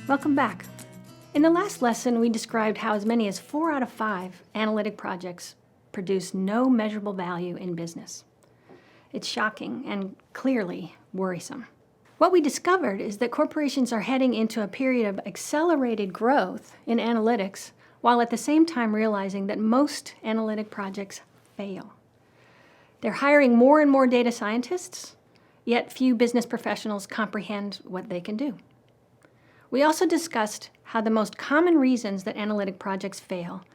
Welcome back. In the last lesson, we described how as many as 4 out of 5 analytic projects produce no measurable value in business. It's shocking and clearly worrisome. What we discovered is that corporations are heading into a period of accelerated growth in analytics, while at the same time realizing that most analytic projects fail. They're hiring more and more data scientists, yet few business professionals comprehend what they can do. We also discussed how the most common reasons that analytic projects fail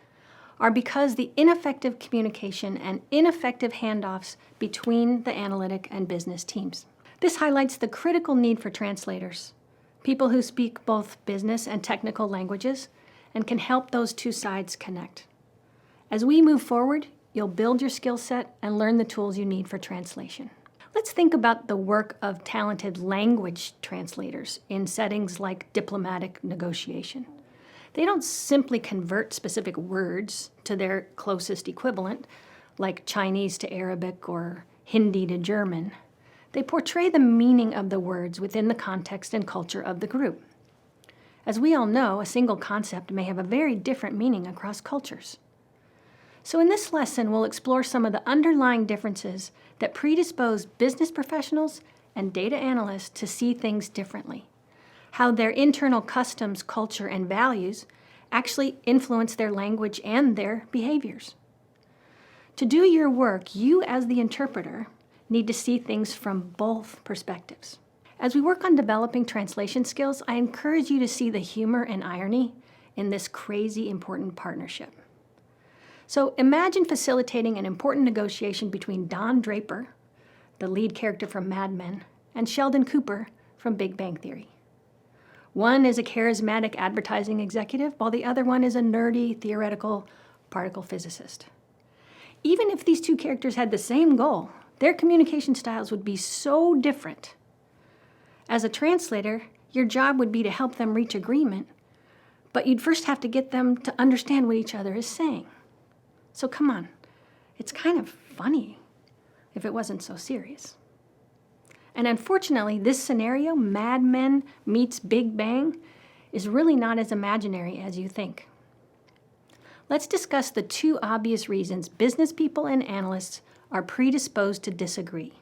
are because the ineffective communication and ineffective handoffs between the analytic and business teams. This highlights the critical need for translators, people who speak both business and technical languages and can help those two sides connect. As we move forward, you'll build your skill set and learn the tools you need for translation. Let's think about the work of talented language translators in settings like diplomatic negotiation. They don't simply convert specific words to their closest equivalent, like Chinese to Arabic or Hindi to German. They portray the meaning of the words within the context and culture of the group. As we all know, a single concept may have a very different meaning across cultures. So in this lesson, we'll explore some of the underlying differences that predispose business professionals and data analysts to see things differently, how their internal customs, culture, and values actually influence their language and their behaviors. To do your work, you as the interpreter need to see things from both perspectives. As we work on developing translation skills, I encourage you to see the humor and irony in this crazy important partnership. So imagine facilitating an important negotiation between Don Draper, the lead character from Mad Men, and Sheldon Cooper from Big Bang Theory. One is a charismatic advertising executive, while the other one is a nerdy, theoretical particle physicist. Even if these two characters had the same goal, their communication styles would be so different. As a translator, your job would be to help them reach agreement, but you'd first have to get them to understand what each other is saying. So come on, it's kind of funny if it wasn't so serious. And unfortunately, this scenario, Mad Men meets Big Bang, is really not as imaginary as you think. Let's discuss the two obvious reasons business people and analysts are predisposed to disagree: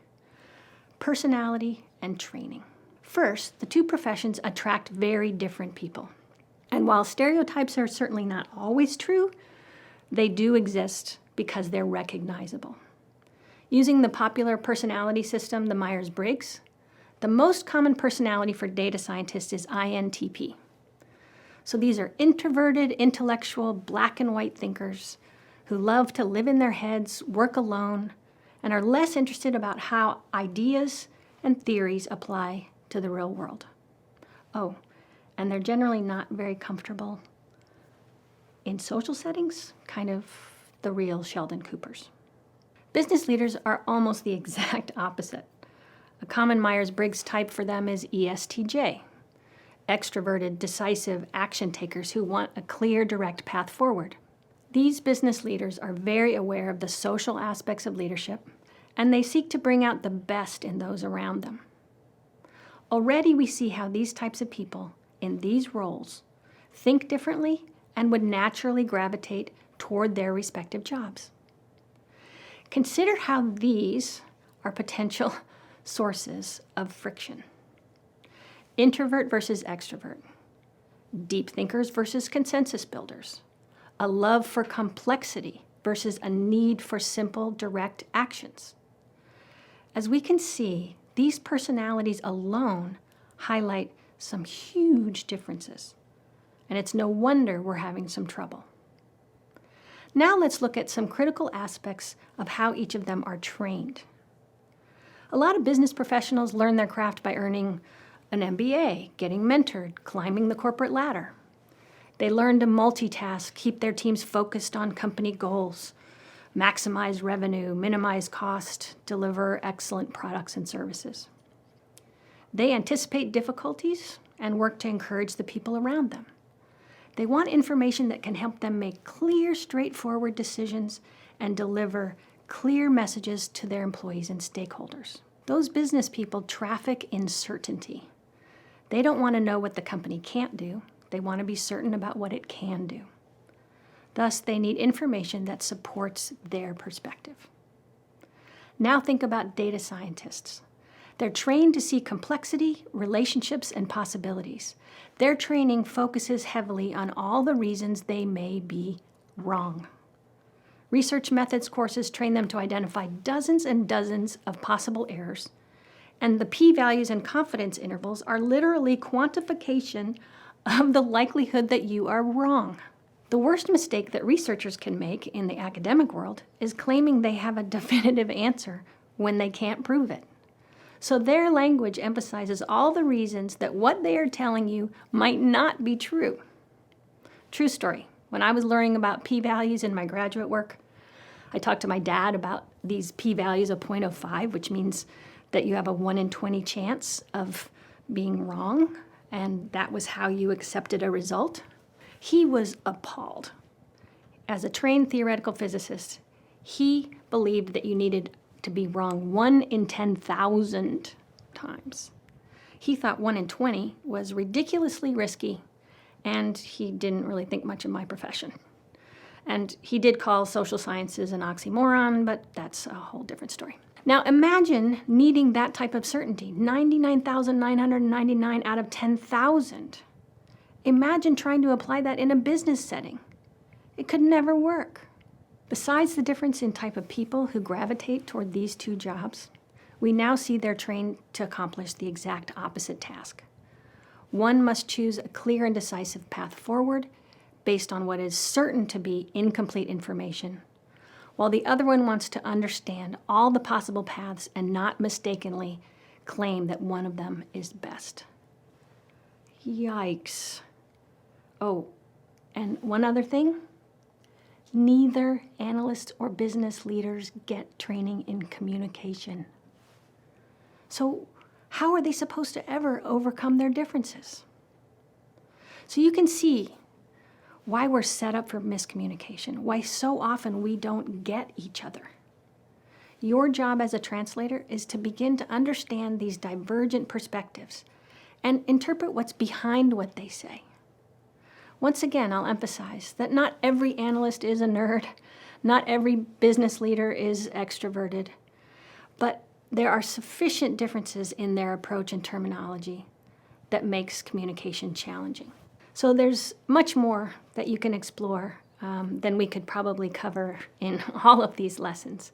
personality and training. First, the two professions attract very different people. And while stereotypes are certainly not always true, they do exist because they're recognizable. Using the popular personality system, the Myers-Briggs, the most common personality for data scientists is INTP. So these are introverted, intellectual, black and white thinkers who love to live in their heads, work alone, and are less interested about how ideas and theories apply to the real world. Oh, and they're generally not very comfortable in social settings, kind of the real Sheldon Coopers. Business leaders are almost the exact opposite. A common Myers-Briggs type for them is ESTJ, extroverted, decisive action takers who want a clear, direct path forward. These business leaders are very aware of the social aspects of leadership, and they seek to bring out the best in those around them. Already we see how these types of people in these roles think differently and would naturally gravitate toward their respective jobs. Consider how these are potential sources of friction. Introvert versus extrovert, deep thinkers versus consensus builders, a love for complexity versus a need for simple, direct actions. As we can see, these personalities alone highlight some huge differences, and it's no wonder we're having some trouble. Now let's look at some critical aspects of how each of them are trained. A lot of business professionals learn their craft by earning an MBA, getting mentored, climbing the corporate ladder. They learn to multitask, keep their teams focused on company goals, maximize revenue, minimize cost, deliver excellent products and services. They anticipate difficulties and work to encourage the people around them. They want information that can help them make clear, straightforward decisions and deliver clear messages to their employees and stakeholders. Those business people traffic in certainty. They don't want to know what the company can't do. They want to be certain about what it can do. Thus, they need information that supports their perspective. Now think about data scientists. They're trained to see complexity, relationships, and possibilities. Their training focuses heavily on all the reasons they may be wrong. Research methods courses train them to identify dozens and dozens of possible errors, and the p-values and confidence intervals are literally quantification of the likelihood that you are wrong. The worst mistake that researchers can make in the academic world is claiming they have a definitive answer when they can't prove it. So their language emphasizes all the reasons that what they are telling you might not be true. True story. When I was learning about p-values in my graduate work, I talked to my dad about these p-values of 0.05, which means that you have a 1 in 20 chance of being wrong, and that was how you accepted a result. He was appalled. As a trained theoretical physicist, he believed that you needed to be wrong 1 in 10,000 times. He thought 1 in 20 was ridiculously risky, and he didn't really think much of my profession. And he did call social sciences an oxymoron, but that's a whole different story. Now imagine needing that type of certainty, 99,999 out of 10,000. Imagine trying to apply that in a business setting. It could never work. Besides the difference in type of people who gravitate toward these two jobs, we now see they're trained to accomplish the exact opposite task. One must choose a clear and decisive path forward based on what is certain to be incomplete information, while the other one wants to understand all the possible paths and not mistakenly claim that one of them is best. Yikes. Oh, and one other thing. Neither analysts or business leaders get training in communication. So how are they supposed to ever overcome their differences? So you can see why we're set up for miscommunication, why so often we don't get each other. Your job as a translator is to begin to understand these divergent perspectives and interpret what's behind what they say. Once again, I'll emphasize that not every analyst is a nerd, not every business leader is extroverted, but there are sufficient differences in their approach and terminology that makes communication challenging. So there's much more that you can explore than we could probably cover in all of these lessons.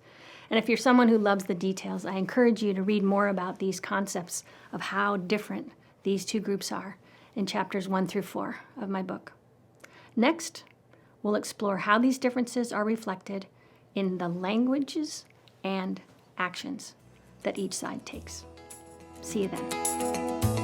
And if you're someone who loves the details, I encourage you to read more about these concepts of how different these two groups are in chapters 1 through 4 of my book. Next, we'll explore how these differences are reflected in the languages and actions that each side takes. See you then.